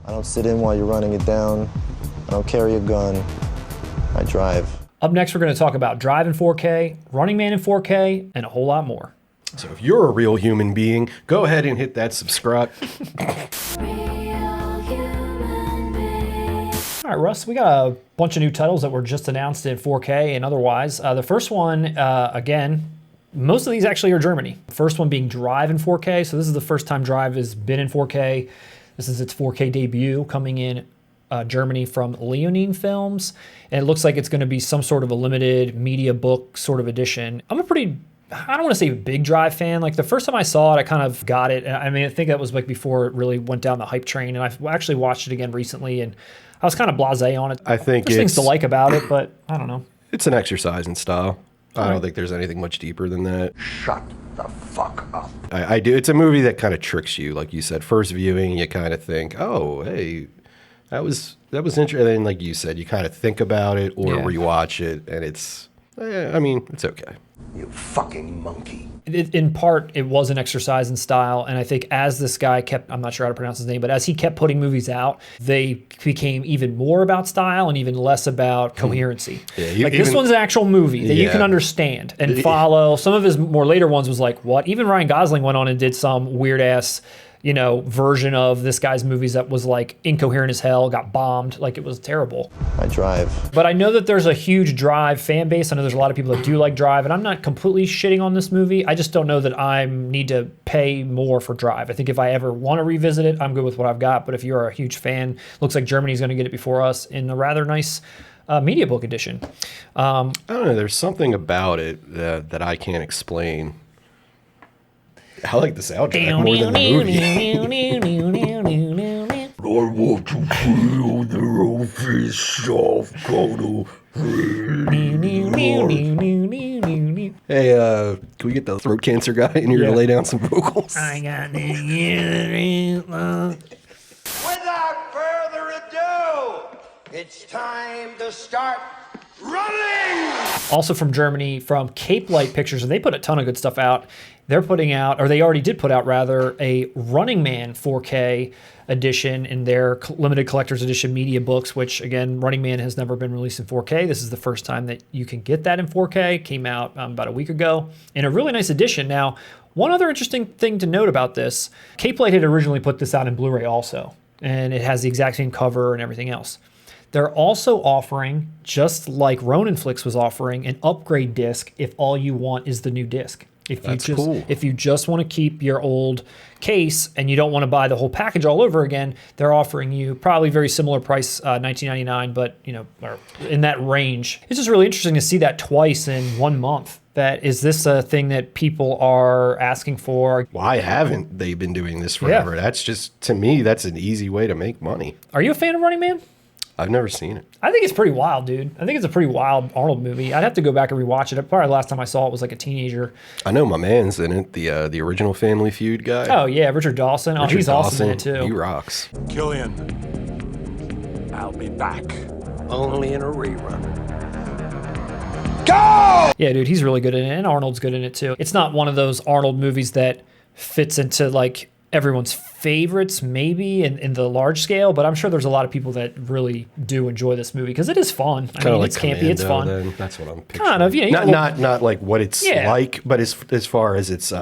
I don't sit in while you're running it down. I don't carry a gun. I drive. Up next, we're going to talk about Drive in 4K, Running Man in 4K, and a whole lot more. So if you're a real human being, go ahead and hit that subscribe. All right, Russ, we got a bunch of new titles that were just announced in 4K and otherwise. The first one, again, most of these actually are Germany. The first one being Drive in 4K. So this is the first time Drive has been in 4K. This is its 4K debut coming in Germany from Leonine Films. And it looks like it's going to be some sort of a limited media book sort of edition. I'm a pretty, I don't want to say big Drive fan. Like the first time I saw it, I kind of got it. I mean, I think that was like before it really went down the hype train. And I've actually watched it again recently and I was kind of blasé on it. I think there's things to like about it, but I don't know. It's an exercise in style. I don't think there's anything much deeper than that. Shut the fuck up. I do. It's a movie that kind of tricks you. Like you said, first viewing, you kind of think, oh, hey, that was interesting. And then, like you said, you kind of think about it or rewatch it, and it's, I mean, it's okay. You fucking monkey. In part, it was an exercise in style, and I think as this guy kept, I'm not sure how to pronounce his name, but as he kept putting movies out, they became even more about style and even less about coherency. Yeah, like this one's an actual movie that you can understand and follow. Some of his more later ones was like, what? Even Ryan Gosling went on and did some weird ass, you know, version of this guy's movies that was like incoherent as hell, got bombed, like it was terrible. I drive. But I know that there's a huge Drive fan base. I know there's a lot of people that do like Drive, and I'm not completely shitting on this movie. I just don't know that I need to pay more for Drive. I think if I ever want to revisit it, I'm good with what I've got. But if you're a huge fan, looks like Germany's going to get it before us in a rather nice media book edition. I don't know. There's something about it that I can't explain. I like the soundtrack more than the movie. I want to feel the office of Kodo. Hey, can we get the throat cancer guy in here to lay down some vocals? I got Without further ado, it's time to start running! Also from Germany, from Cape Light Pictures, and they put a ton of good stuff out. They're putting out, or they already did put out rather, a Running Man 4K edition in their limited collector's edition media books, which again, Running Man has never been released in 4K. This is the first time that you can get that in 4K. Came out about a week ago in a really nice edition. Now, one other interesting thing to note about this, Cape Light had originally put this out in Blu-ray also, and it has the exact same cover and everything else. They're also offering, just like Ronin Flicks was offering, an upgrade disc if all you want is the new disc. If you just want to keep your old case and you don't want to buy the whole package all over again, they're offering you probably very similar price, $19.99, but you know, or in that range. It's just really interesting to see that twice in 1 month. Is this a thing that people are asking for? Why haven't they been doing this forever? Yeah. That's just, to me, that's an easy way to make money. Are you a fan of Running Man? I've never seen it. I think it's pretty wild, dude. I think it's a pretty wild Arnold movie. I'd have to go back and rewatch it. Probably the last time I saw it was like a teenager. I know my man's in it, the original Family Feud guy. Oh, yeah, Richard Dawson. He's awesome in it, too. He rocks. Killian, I'll be back. Only in a rerun. Go! Yeah, dude, he's really good in it, and Arnold's good in it, too. It's not one of those Arnold movies that fits into, like, everyone's favorites maybe in the large scale, but I'm sure there's a lot of people that really do enjoy this movie because it is fun. I mean, like it's campy, it's fun. Then. That's what I'm picturing. Kind of, you know, not like what it's like, but as far as its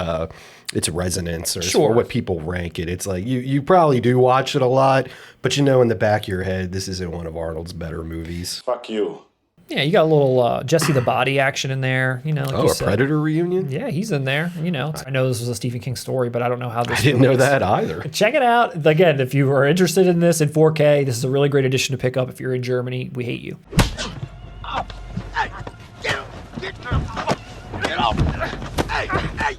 resonance or what people rank it, it's like you probably do watch it a lot, but you know in the back of your head this isn't one of Arnold's better movies. Fuck you. Yeah, you got a little Jesse the Body action in there, you know. Like a Predator reunion? Yeah, he's in there, you know. I know this was a Stephen King story, but I don't know how this I didn't know that either. Check it out. Again, if you are interested in this in 4K, this is a really great edition to pick up if you're in Germany. We hate you.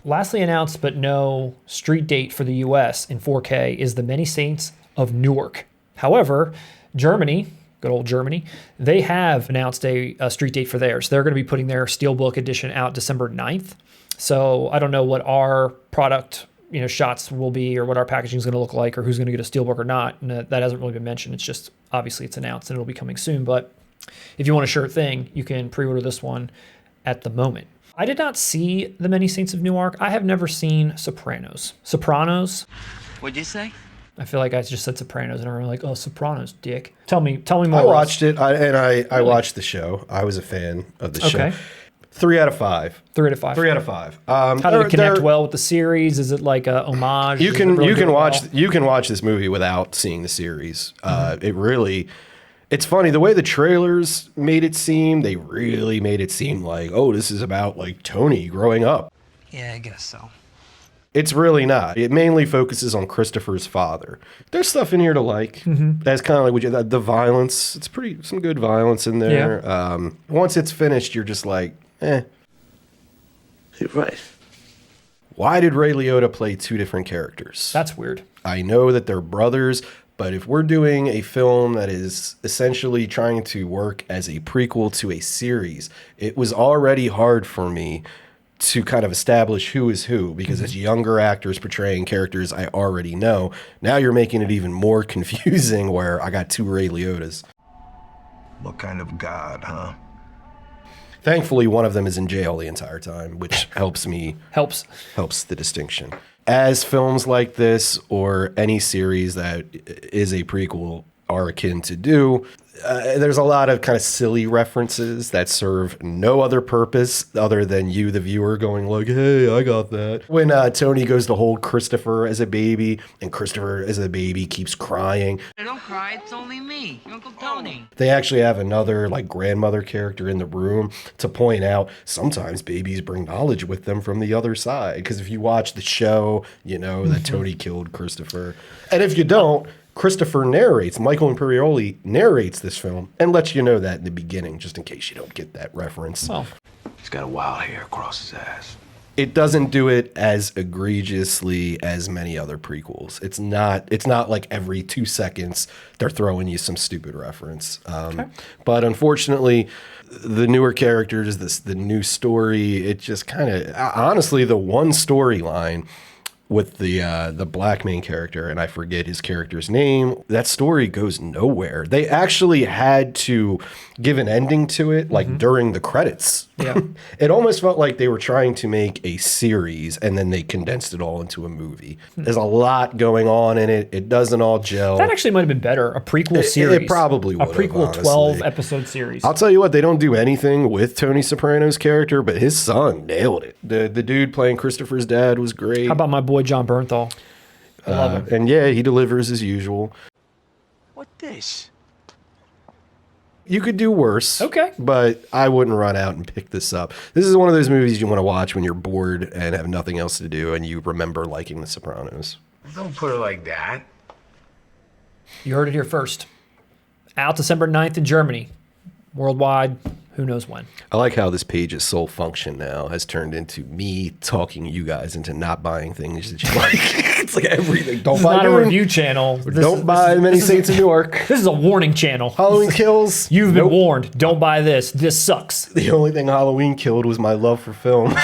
Lastly announced, but no street date for the US in 4K is the Many Saints of Newark. However, Germany, good old Germany, they have announced a street date for theirs. They're going to be putting their Steelbook edition out December 9th. So I don't know what our product, you know, shots will be or what our packaging is going to look like or who's going to get a Steelbook or not. And that hasn't really been mentioned. It's just obviously it's announced and it'll be coming soon. But if you want a sure thing, you can pre-order this one at the moment. I did not see The Many Saints of Newark. I have never seen Sopranos. Sopranos? What'd you say? I feel like I just said Sopranos and I'm like, oh, Sopranos, dick. Tell me more. I watched it, I watched the show. I was a fan of the show. 3 out of 5. 3 out of 5. 3 out of 5. How did it connect well with the series? Is it like a homage? You can watch this movie without seeing the series. It's funny the way the trailers made it seem. They really made it seem like, oh, this is about like Tony growing up. Yeah, I guess so. It's really not. It mainly focuses on Christopher's father. There's stuff in here to like. That's kind of like the violence. It's some good violence in there. Yeah. Once it's finished, you're just like, eh. You're right. Why did Ray Liotta play 2 different characters? That's weird. I know that they're brothers, but if we're doing a film that is essentially trying to work as a prequel to a series, it was already hard for me to kind of establish who is who, because it's younger actors portraying characters I already know. Now you're making it even more confusing where I got 2 Ray Liottas. What kind of god, huh? Thankfully, one of them is in jail the entire time, which helps the distinction. As films like this or any series that is a prequel are akin to do, there's a lot of kind of silly references that serve no other purpose other than you, the viewer, going like, hey, I got that. When Tony goes to hold Christopher as a baby, and Christopher as a baby keeps crying. Don't cry, it's only me, your Uncle Tony. They actually have another like grandmother character in the room to point out sometimes babies bring knowledge with them from the other side. Because if you watch the show, you know that Tony killed Christopher. And if you don't, Christopher narrates, Michael Imperioli narrates this film and lets you know that in the beginning, just in case you don't get that reference. Oh. He's got a wild hair across his ass. It doesn't do it as egregiously as many other prequels. It's not like every 2 seconds they're throwing you some stupid reference. But unfortunately, the newer characters, the new story, it just kind of, honestly, the one storyline with the black main character, and I forget his character's name, that story goes nowhere. They actually had to give an ending to it, like during the credits. Yeah. It almost felt like they were trying to make a series and then they condensed it all into a movie. There's a lot going on in it. It doesn't all gel. That actually might have been better. A prequel series. It probably would have. A prequel 12-episode series. I'll tell you what, they don't do anything with Tony Soprano's character, but his son nailed it. The dude playing Christopher's dad was great. How about my boy John Bernthal? I love him. And yeah, he delivers as usual. What this? You could do worse. Okay. But I wouldn't run out and pick this up. This is one of those movies you want to watch when you're bored and have nothing else to do and you remember liking The Sopranos. Don't put it like that. You heard it here first. Out December 9th in Germany. Worldwide, who knows when. I like how this page's sole function now has turned into me talking you guys into not buying things that you like. It's like everything. Don't This is buy not a Dune. review channel. Don't buy Many Saints of Newark. This is a warning channel. Halloween Kills. You've been Nope. warned. Don't buy this. This sucks. The only thing Halloween killed was my love for film.